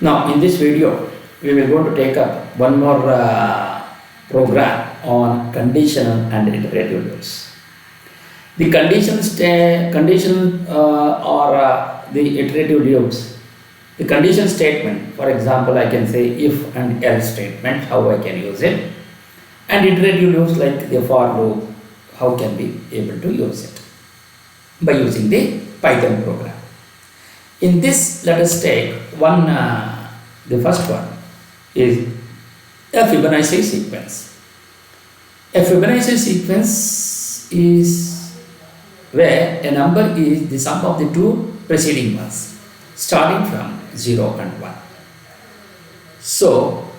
Now in this video we will going to take up one more program on conditional and iterative loops. The condition or the iterative loops, the condition statement, for example I can say if and else statement, how I can use it, and iterative loops like the for loop, how can we able to use it by using the Python program. In this, let us take one, the first one is a Fibonacci sequence. A Fibonacci sequence is where a number is the sum of the two preceding ones, starting from 0 and 1. So,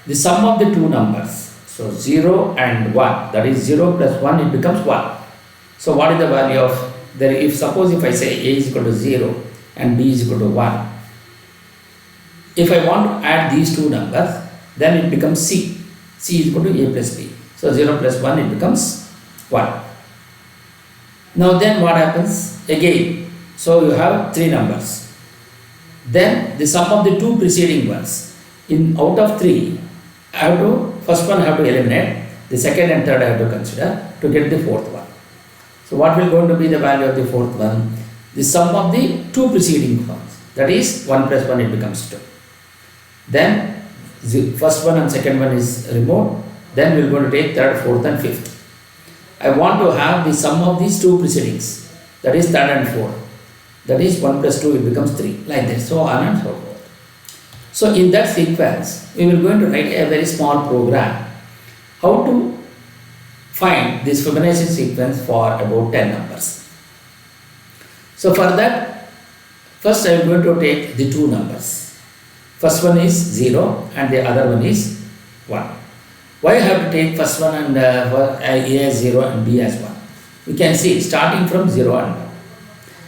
the sum of the two numbers, so 0 and 1, that is 0 plus 1, it becomes 1. So, what is the value of there? If suppose if I say a is equal to 0 and b is equal to 1. If I want to add these two numbers, then it becomes c. c is equal to a plus b. So 0 plus 1, it becomes 1. Now then what happens? Again, so you have three numbers. Then the sum of the two preceding ones. Out of three, first one I have to eliminate, the second and third I have to consider to get the fourth one. So what will going to be the value of the fourth one? The sum of the two preceding ones, that is 1 plus 1, it becomes 2. Then the first one and second one is removed, then we are going to take third, fourth and fifth. I want to have the sum of these two precedings, that is third and fourth, that is 1 plus 2, it becomes 3, like that, so on and so forth. So in that sequence, we will going to write a very small program, how to find this Fibonacci sequence for about 10 numbers. So for that, first I am going to take the two numbers. First one is 0 and the other one is 1. Why I have to take first one and A as 0 and B as 1? We can see starting from 0 and 1.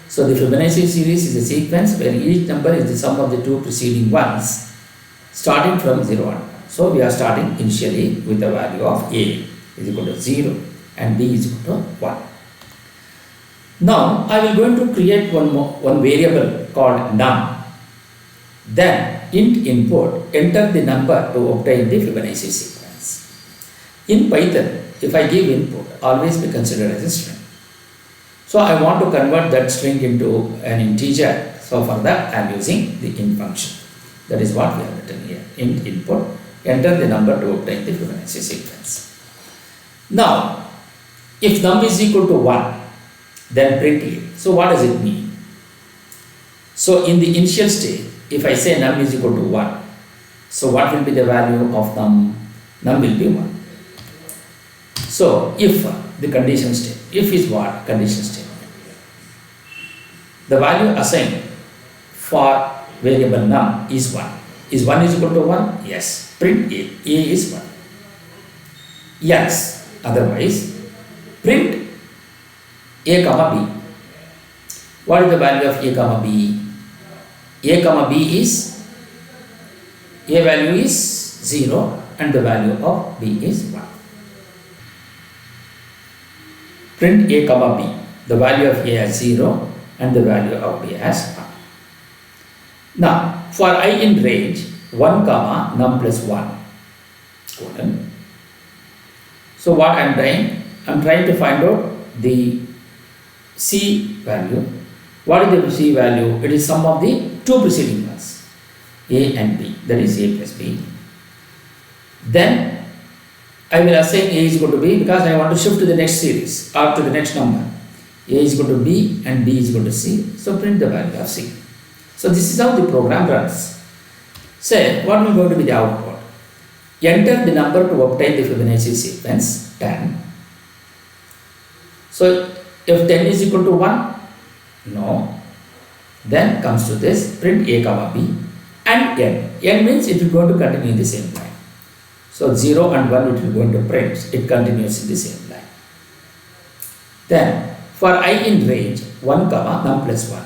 So the Fibonacci series is a sequence where each number is the sum of the two preceding ones, starting from 0 and 1. So we are starting initially with the value of A is equal to 0 and B is equal to 1. Now I will going to create one variable called num. Then int input, enter the number to obtain the Fibonacci sequence. In Python, if I give input, always be considered as a string. So I want to convert that string into an integer. So for that I am using the int function. That is what we have written here. Int input, enter the number to obtain the Fibonacci sequence. Now, if num is equal to 1, then print A. So what does it mean? So in the initial stage, if I say num is equal to 1, so what will be the value of num? Num will be 1. So if the condition state, if is what? Condition statement. The value assigned for variable num is 1. Is 1 is equal to 1? Yes. Print A. A is 1. Yes. Otherwise, print A comma B. What is the value of A comma B? A comma B is, A value is 0 and the value of B is 1. Print A comma B. The value of A as 0 and the value of B as 1. Now, for I in range 1 comma num plus 1 colon. So what I am trying? I am trying to find out the C value. What is the C value? It is sum of the two preceding ones, A and B, that is A plus B. Then I will assign A is equal to B because I want to shift to the next series or to the next number. A is equal to B and B is equal to C. So print the value of C. So this is how the program runs. Say what will going to be the output? Enter the number to obtain the Fibonacci sequence 10. So if 10 is equal to 1, no. Then comes to this, print A comma B and n. N means it is going to continue in the same line. So 0 and 1 it is going to print, it continues in the same line. Then for I in range 1 comma num plus 1.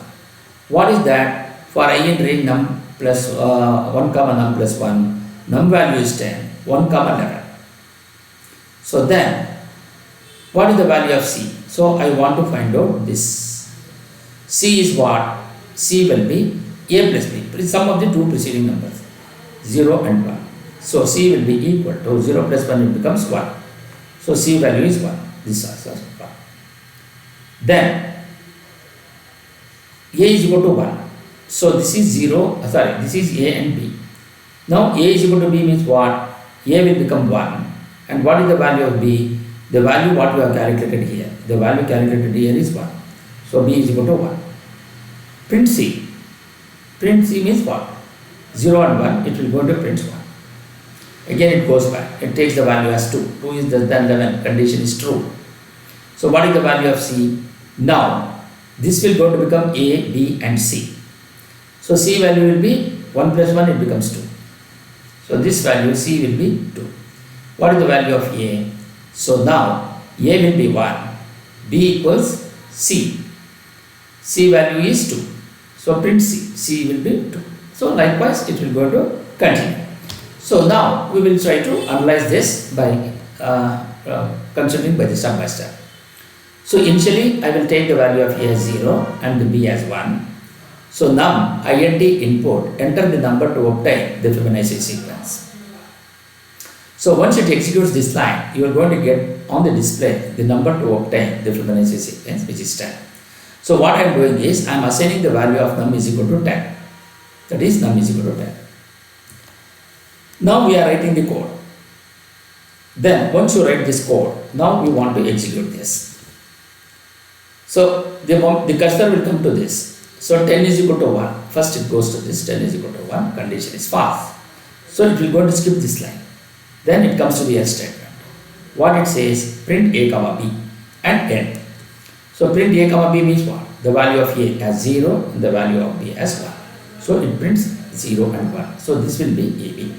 What is that? For I in range num plus 1 comma num plus 1, num value is 10, 1 comma 11. So then what is the value of C? So I want to find out this. C is what? C will be A plus B, sum of the two preceding numbers, 0 and 1. So C will be equal to 0 plus 1, it becomes 1. So C value is 1. This also is 1. Then A is equal to 1. So this is 0, this is A and B. Now A is equal to B means what? A will become 1. And what is the value of B? The value what we have calculated here. The value calculated here is 1. So B is equal to 1. Print C. Print C means what? 0 and 1, it will go to print 1. Again it goes back. It takes the value as 2. 2 is less than 11. Condition is true. So what is the value of C? Now this will go to become A, B and C. So C value will be 1 plus 1, it becomes 2. So this value C will be 2. What is the value of A? So now A will be 1, B equals C. C value is 2. So print C. C will be 2. So likewise it will go to continue. So now we will try to analyze this by considering by the step by step. So initially I will take the value of A as 0 and the B as 1. So num int input, enter the number to obtain the Fibonacci sequence. So once it executes this line, you are going to get on the display the number to obtain the Fibonacci sequence, which is 10. So what I am doing is I am assigning the value of num is equal to 10. That is num is equal to 10. Now we are writing the code. Then once you write this code, now we want to execute this. So the cursor will come to this. So 10 is equal to 1. First it goes to this, 10 is equal to 1, condition is false. So it will go to skip this line. Then it comes to the else statement. What it says, print A comma B and end. So print A comma B means what? The value of A as 0 and the value of B as 1. So it prints 0 and 1. So this will be AB.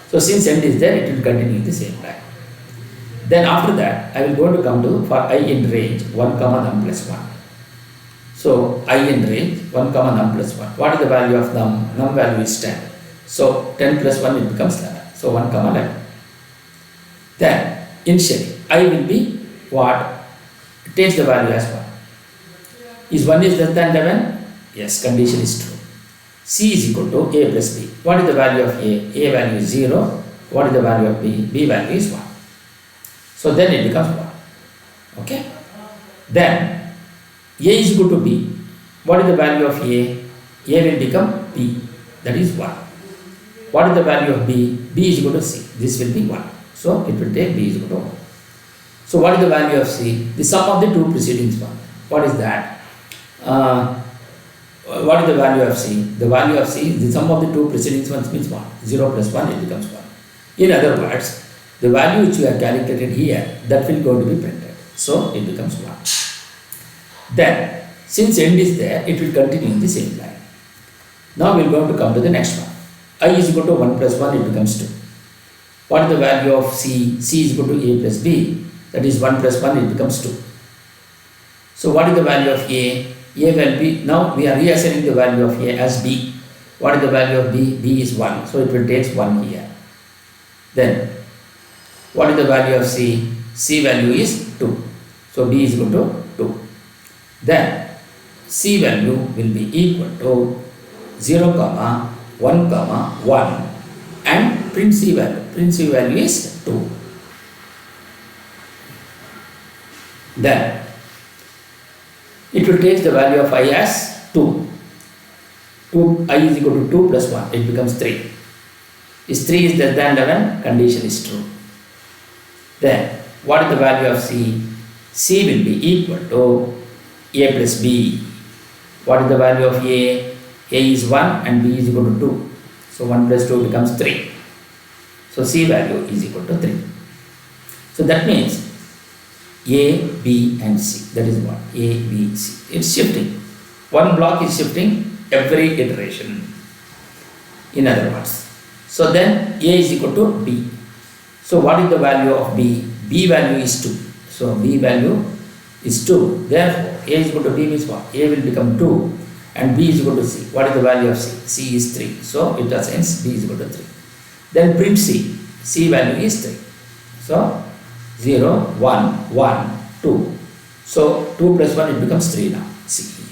So since end is there, it will continue the same line. Then after that, I will go to come to for I in range 1 comma num plus 1. So I in range 1 comma num plus 1. What is the value of num? Num value is 10. So 10 plus 1 it becomes 11. So 1 comma 11. Then initially I will be what? It takes the value as 1. Is 1 is less than 11? Yes, condition is true. C is equal to A plus B. What is the value of A? A value is 0. What is the value of B? B value is 1. So then it becomes 1. Okay. Then A is equal to B. What is the value of A? A will become B. That is 1. What is the value of B? B is equal to C. This will be 1. So it will take B is equal to 1. So what is the value of C? The sum of the two preceding ones. What is that? What is the value of C? The value of C, the sum of the two preceding ones means 1. 0 plus 1, it becomes 1. In other words, the value which you have calculated here, that will go to be printed. So it becomes 1. Then, since end is there, it will continue in the same line. Now we are going to come to the next one. I is equal to 1 plus 1, it becomes 2. What is the value of C? C is equal to A plus B. That is 1 plus 1, it becomes 2. So what is the value of A? A will be, now we are reassigning the value of A as B. What is the value of B? B is 1. So it will take 1 here. Then, what is the value of C? C value is 2. So B is equal to 2. Then, C value will be equal to 0 comma 1 comma 1 and print C value. Print C value is 2. Then, it will take the value of I as 2. I is equal to 2 plus 1, it becomes 3. If 3 is less than 11, condition is true. Then, what is the value of C? C will be equal to A plus B. What is the value of A? A is 1 and B is equal to 2. So 1 plus 2 becomes 3. So C value is equal to 3. So that means A, B and C. That is what? A, B, C. It's shifting. One block is shifting every iteration. In other words. So then A is equal to B. So what is the value of B? B value is 2. So B value is 2. Therefore, A is equal to B means what? A will become 2 and B is equal to C. What is the value of C? C is 3. So it assigns B is equal to 3. Then print C. C value is 3. So 0, 1, 1, 2. So 2 plus 1 it becomes 3 now. C.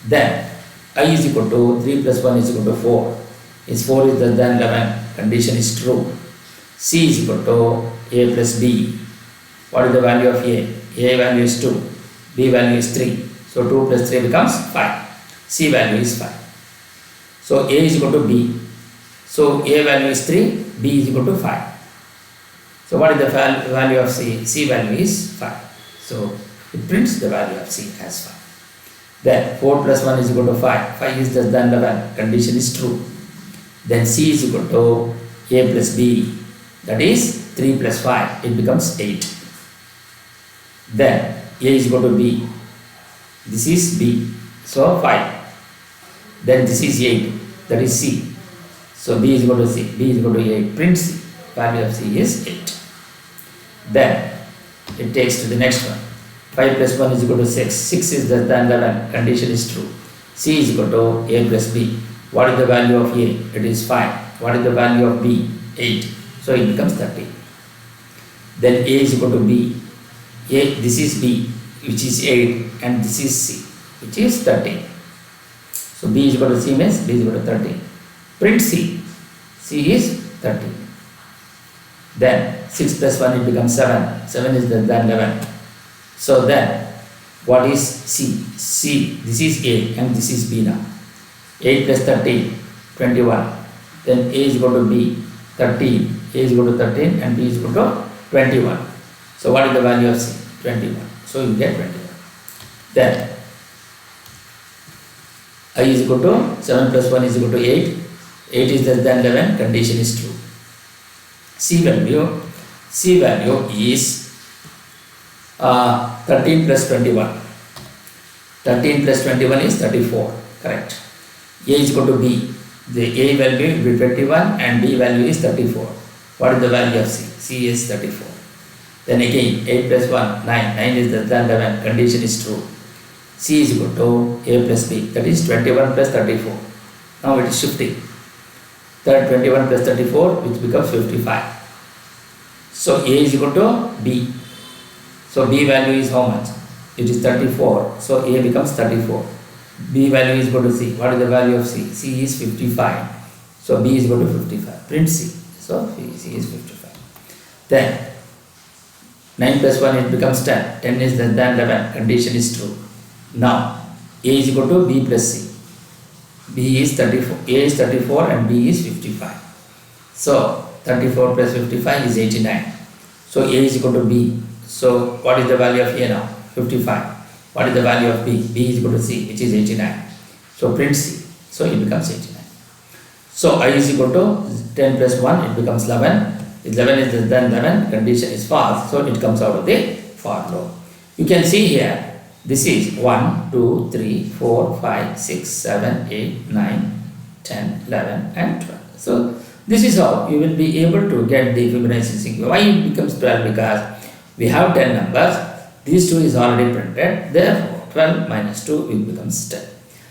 Then I is equal to 3 plus 1 is equal to 4. Is 4 is less than 11, condition is true. C is equal to A plus B. What is the value of A? A value is 2, B value is 3. So 2 plus 3 becomes 5. C value is 5. So A is equal to B. So A value is 3, B is equal to 5. So what is the value of C? C value is 5. So it prints the value of C as 5. Then 4 plus 1 is equal to 5. 5 is less than 11. Condition is true. Then C is equal to A plus B. That is 3 plus 5. It becomes 8. Then A is equal to B. This is B. So 5. Then this is 8. That is C. So B is equal to C. B is equal to 8. Print C. Value of C is 8. Then it takes to the next one. 5 plus 1 is equal to 6. 6 is less than 11. Condition is true. C is equal to A plus B. What is the value of A? It is 5. What is the value of B? 8. So it becomes 30. Then A is equal to B. A, this is B, which is 8, and this is C, which is 13. So B is equal to C means B is equal to 13. Print C. C is 13. Then 6 plus 1 it becomes 7. 7 is less than 11. So then what is C? C, this is A and this is B now. 8 plus 13, 21. Then A is equal to B, 13. A is equal to 13 and B is equal to 21. So what is the value of C? 21. So you get 21. Then I is equal to 7 plus 1 is equal to 8. 8 is less than 11. Condition is true. C value is 13 plus 21. 13 plus 21 is 34. Correct. A is equal to B. The A value will be 21 and B value is 34. What is the value of C? C is 34. Then again 8 plus 1, 9. 9 is less than 11. Condition is true. C is equal to A plus B. That is 21 plus 34. Now it is shifting. 21 plus 34 which becomes 55. So A is equal to B. So B value is how much? It is 34. So A becomes 34. B value is equal to C. What is the value of C? C is 55. So B is equal to 55. Print C. So C is 55. Then 9 plus 1 it becomes 10. 10 is less than 11. Condition is true. Now A is equal to B plus C. B is 34. A is 34 and B is 55. So 34 plus 55 is 89. So A is equal to B. So what is the value of A now? 55. What is the value of B? B is equal to C, which is 89. So print C. So it becomes 89. So I is equal to 10 plus 1, it becomes 11. 11 is less than 11, condition is false. So it comes out of the for loop. You can see here, this is 1, 2, 3, 4, 5, 6, 7, 8, 9, 10, 11 and 12. So this is how you will be able to get the Fibonacci sequence. Why it becomes 12? Because we have 10 numbers. These 2 is already printed. Therefore, 12 minus 2 will becomes 10.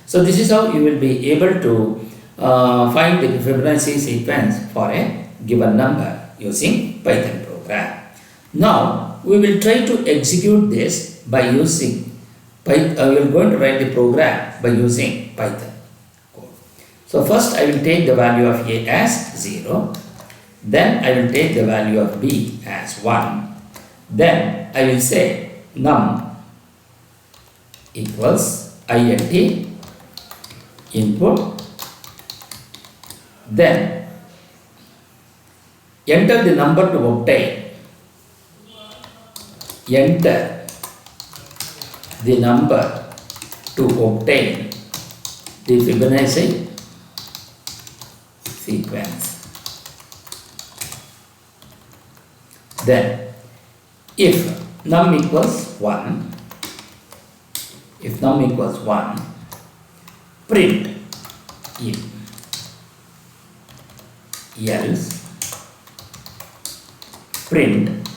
So this is how you will be able to find the Fibonacci sequence for a given number using Python program. Now we will try to execute this by using Python. We are going to write the program by using Python code. So first I will take the value of A as 0. Then I will take the value of B as 1. Then I will say num equals int input. Then enter the number to obtain. Enter the number to obtain the Fibonacci sequence. Then if num equals 1, print in, else print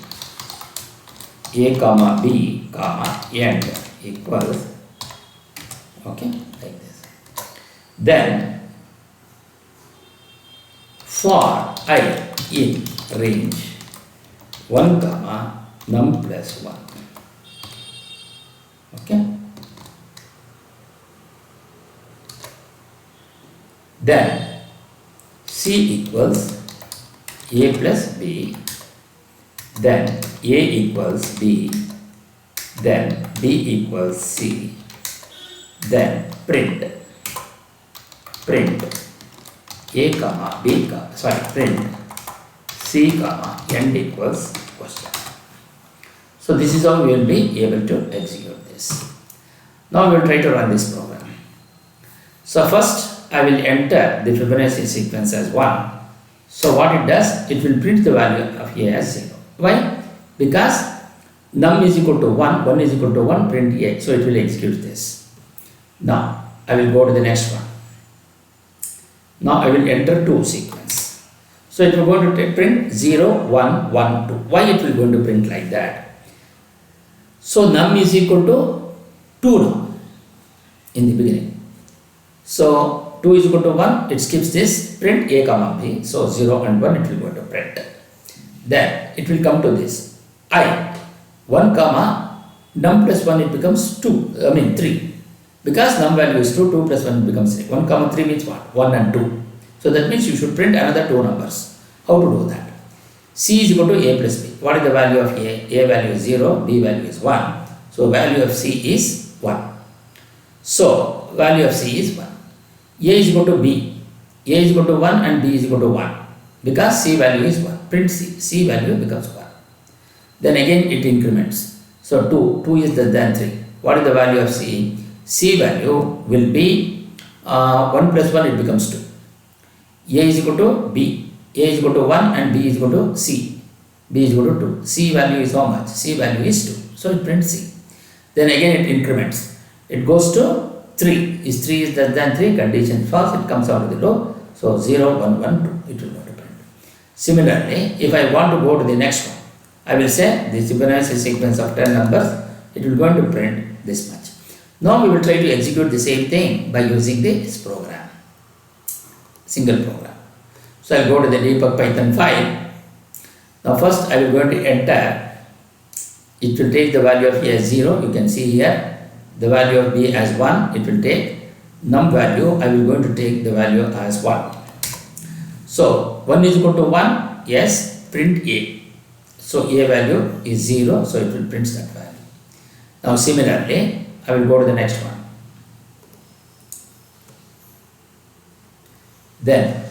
a comma b comma end equals, okay, like this. Then for I in range 1 comma num plus 1, okay. Then C equals A plus B, then A equals B, then B equals C, then print A comma B comma, print C comma end equals question. So this is how we will be able to execute this. Now we will try to run this program. So first I will enter the Fibonacci sequence as 1. So what it does, it will print the value of A as 0. Why? Because num is equal to 1, 1 is equal to 1, print A. So it will execute this. Now I will go to the next one. Now I will enter 2 sequence. So it will go to print 0, 1, 1, 2. Why it will going to print like that? So num is equal to 2 now in the beginning. So 2 is equal to 1, it skips this, print A comma B. So 0 and 1 it will go to print. Then it will come to this. I, 1 comma, num plus 1 it becomes 3. Because num value is 2, 2 plus 1 becomes 3. 1 comma 3 means what? 1 and 2. So that means you should print another 2 numbers. How to do that? C is equal to A plus B. What is the value of A? A value is 0, B value is 1. So value of C is 1. So value of C is 1. A is equal to B. A is equal to 1 and B is equal to 1. Because C value is 1. Print C. C value becomes 1. Then again it increments. So 2 is less than 3. What is the value of C? C value will be 1 plus 1 it becomes 2. A is equal to B. A is equal to 1 and B is equal to C. B is equal to 2. C value is how much? C value is 2. So it prints C. Then again it increments. It goes to 3. Is 3 is less than 3, condition false, it comes out of the loop. So 0, 1, 1, 2, it will go to print. Similarly, if I want to go to the next one, I will say this Fibonacci sequence of 10 numbers, it will go to print this much. Now we will try to execute the same thing by using this program, single program. So I will go to the debug Python file. Now first I will go to enter. It will take the value of A as 0, you can see here. The value of B as 1, it will take. Num value, I will going to take the value as 1. So 1 is equal to 1, yes, print A. So A value is 0, so it will print that value. Now similarly, I will go to the next one. Then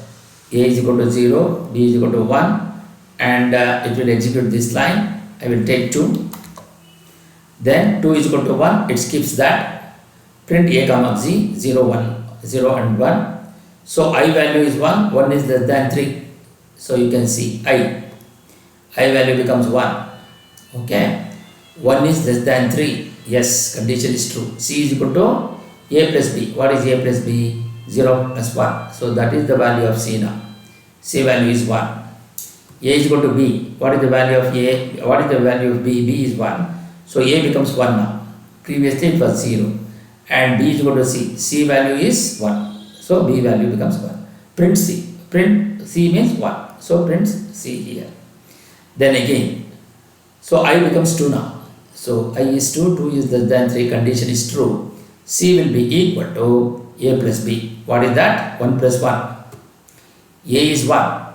A is equal to 0, B is equal to 1, and it will execute this line. I will take 2. Then 2 is equal to 1, it skips that. Print A comma Z, 0, 1, 0 and 1. So I value is 1, 1 is less than 3. So you can see I value becomes 1. Okay. 1 is less than 3. Yes, condition is true. C is equal to A plus B. What is A plus B? 0 plus 1. So that is the value of C now. C value is 1. A is equal to B. What is the value of A? What is the value of B? B is 1. So A becomes 1 now. Previously it was 0. And B is equal to C. C value is 1. So B value becomes 1. Print C. Print C means 1. So print C here. Then again. So I becomes 2 now. So I is 2. 2 is less than 3. Condition is true. C will be equal to A plus B. What is that? 1 plus 1. A is 1.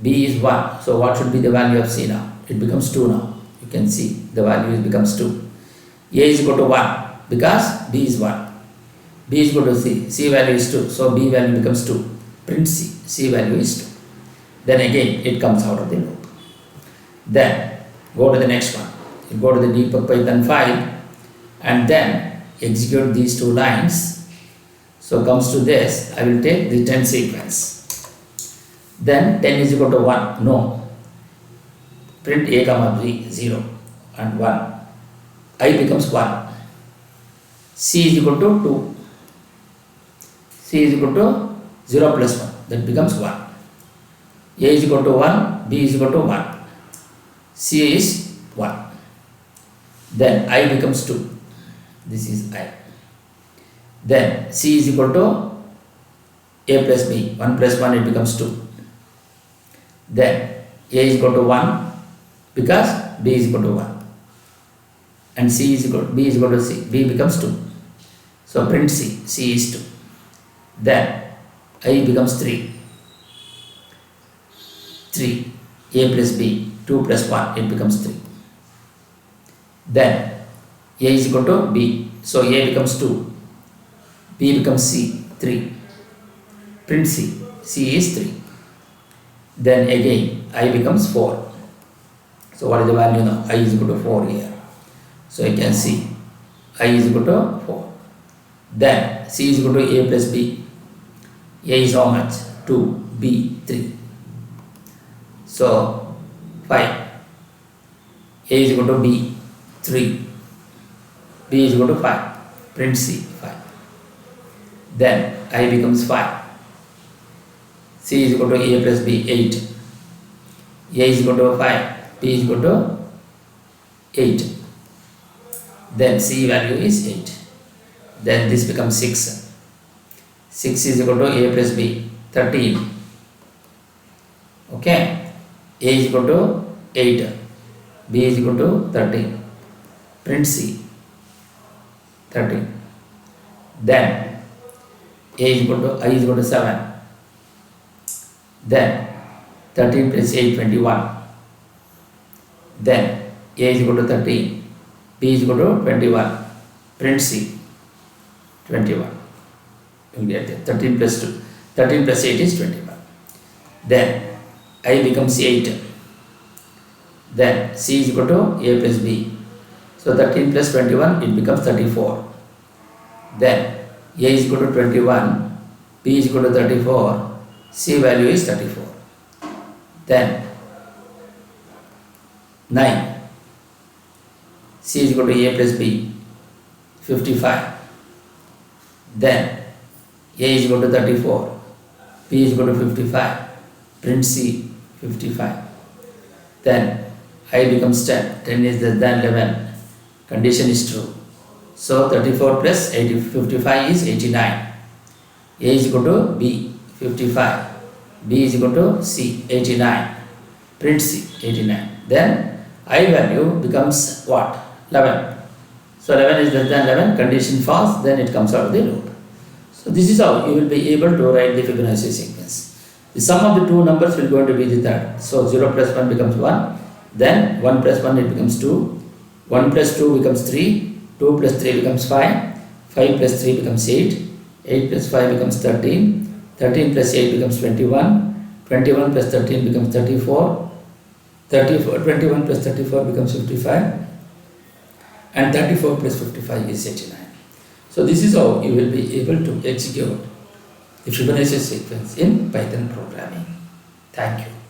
B is 1. So what should be the value of C now? It becomes 2 now. You can see the value becomes 2. A is equal to 1 because B is 1. B is equal to C. C value is 2. So B value becomes 2. Print C. C value is 2. Then again it comes out of the loop. Then go to the next one. You go to the debug Python file and then execute these 2 lines. So comes to this, I will take the 10 sequence. Then 10 is equal to 1. No. Print A comma B, 0 and 1. I becomes 1. C is equal to 2. C is equal to 0 plus 1. That becomes 1. A is equal to 1. B is equal to 1. C is 1. Then I becomes 2. This is I. Then C is equal to A plus B. 1 plus 1 it becomes 2. Then A is equal to 1 because B is equal to 1. And C is equal to B is equal to C. B becomes 2. So print C. C is 2. Then I becomes 3. 3. A plus B, 2 plus 1, it becomes 3. Then A is equal to B. So A becomes 2. B becomes C, 3. Print C. C is 3. Then again I becomes 4. So what is the value now? I is equal to 4 here. So I can see I is equal to 4. Then C is equal to A plus B. A is how much? 2. B 3. So 5. A is equal to B 3. B is equal to 5. Print C 5. Then I becomes 5. C is equal to A plus B 8. A is equal to 5. B is equal to 8. Then C value is 8. Then this becomes 6. 6 is equal to A plus B 13. Okay. A is equal to 8. B is equal to 13. Print C 13. Then A is equal to I is equal to 7. Then 13 plus 8 21. Then A is equal to 13. B is equal to 21. Print C 21. You will get it. 13 plus 2. 13 plus 8 is 21. Then I becomes 8. Then C is equal to A plus B. So 13 plus 21, it becomes 34. Then A is equal to 21. B is equal to 34. C value is 34. Then 9. C is equal to A plus B 55. Then A is equal to 34. B is equal to 55. Print C 55. Then I becomes 10. 10 is less than 11. Condition is true. So 34 plus 55 is 89. A is equal to B 55. B is equal to C 89. Print C 89. Then I value becomes what? 11. So 11 is less than 11. Condition false. Then it comes out of the loop. So this is how you will be able to write the Fibonacci sequence. The sum of the two numbers will going to be the third. So 0 plus 1 becomes 1. Then 1 plus 1 it becomes 2. 1 plus 2 becomes 3. 2 plus 3 becomes 5. 5 plus 3 becomes 8. 8 plus 5 becomes 13. 13 plus 8 becomes 21. 21 plus 13 becomes 34. 21 plus 34 becomes 55. And 34 plus 55 is 89. So this is how you will be able to execute the Fibonacci sequence in Python programming. Thank you.